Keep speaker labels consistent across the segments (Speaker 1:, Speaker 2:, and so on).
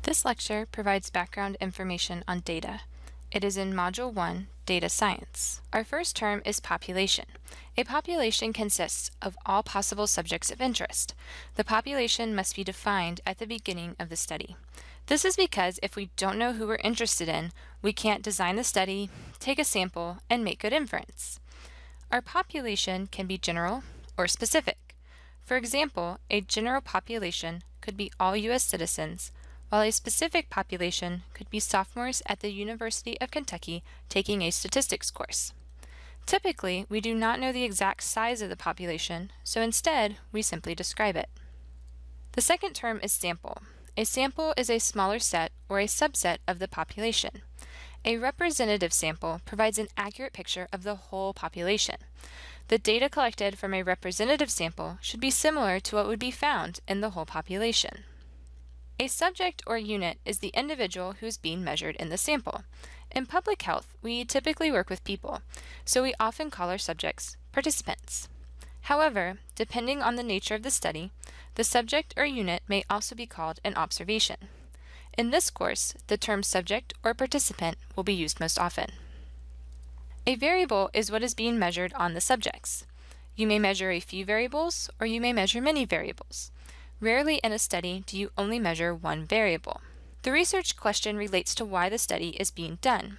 Speaker 1: This lecture provides background information on data. It is in Module 1, Data Science. Our first term is population. A population consists of all possible subjects of interest. The population must be defined at the beginning of the study. This is because if we don't know who we're interested in, we can't design the study, take a sample, and make good inference. Our population can be general or specific. For example, a general population could be all U.S. citizens, while a specific population could be sophomores at the University of Kentucky taking a statistics course. Typically, we do not know the exact size of the population, so instead, we simply describe it. The second term is sample. A sample is a smaller set or a subset of the population. A representative sample provides an accurate picture of the whole population. The data collected from a representative sample should be similar to what would be found in the whole population. A subject or unit is the individual who is being measured in the sample. In public health, we typically work with people, so we often call our subjects participants. However, depending on the nature of the study, the subject or unit may also be called an observation. In this course, the term subject or participant will be used most often. A variable is what is being measured on the subjects. You may measure a few variables, or you may measure many variables. Rarely in a study do you only measure one variable. The research question relates to why the study is being done.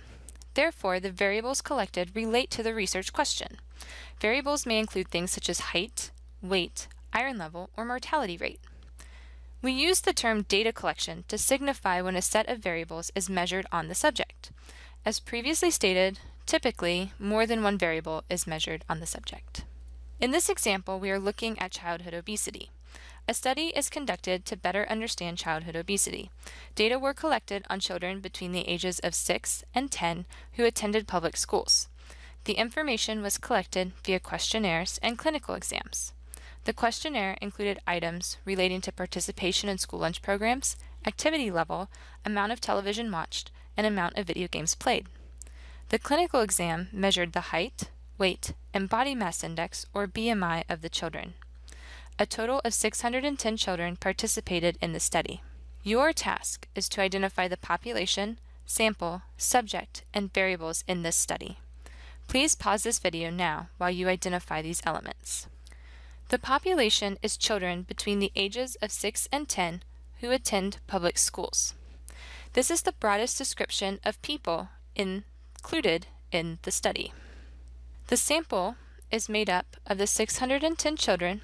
Speaker 1: Therefore, the variables collected relate to the research question. Variables may include things such as height, weight, iron level, or mortality rate. We use the term data collection to signify when a set of variables is measured on the subject. As previously stated, typically, more than one variable is measured on the subject. In this example, we are looking at childhood obesity. A study is conducted to better understand childhood obesity. Data were collected on children between the ages of 6 and 10 who attended public schools. The information was collected via questionnaires and clinical exams. The questionnaire included items relating to participation in school lunch programs, activity level, amount of television watched, and amount of video games played. The clinical exam measured the height, weight, and body mass index, or BMI, of the children. A total of 610 children participated in the study. Your task is to identify the population, sample, subject, and variables in this study. Please pause this video now while you identify these elements. The population is children between the ages of 6 and 10 who attend public schools. This is the broadest description of people included in the study. The sample is made up of the 610 children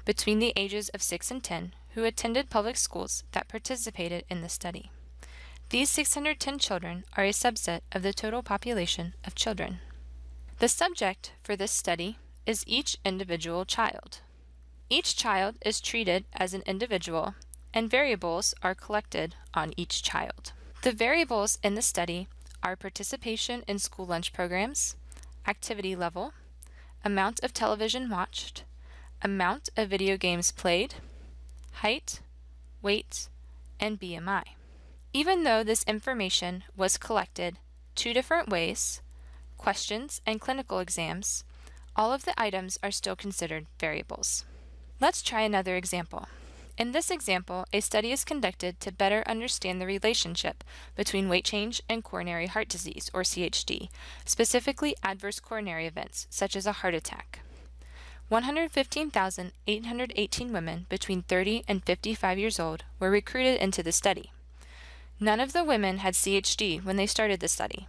Speaker 1: between the ages of 6 and 10 who attended public schools that participated in the study. These 610 children are a subset of the total population of children. The subject for this study is each individual child. Each child is treated as an individual, and variables are collected on each child. The variables in the study are participation in school lunch programs, activity level, amount of television watched, amount of video games played, height, weight, and BMI. Even though this information was collected 2 different ways, questions and clinical exams, all of the items are still considered variables. Let's try another example. In this example, a study is conducted to better understand the relationship between weight change and coronary heart disease, or CHD, specifically adverse coronary events, such as a heart attack. 115,818 women between 30 and 55 years old were recruited into the study. None of the women had CHD when they started the study.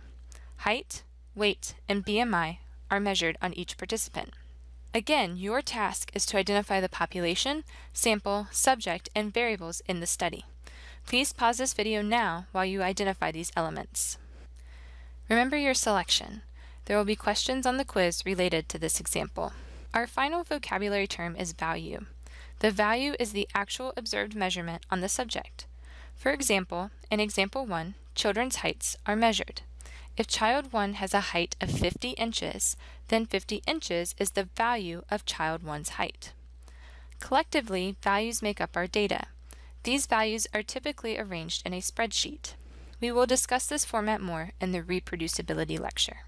Speaker 1: Height, weight, and BMI are measured on each participant. Again, your task is to identify the population, sample, subject, and variables in the study. Please pause this video now while you identify these elements. Remember your selection. There will be questions on the quiz related to this example. Our final vocabulary term is value. The value is the actual observed measurement on the subject. For example, in example 1, children's heights are measured. If child 1 has a height of 50 inches, then 50 inches is the value of child 1's height. Collectively, values make up our data. These values are typically arranged in a spreadsheet. We will discuss this format more in the reproducibility lecture.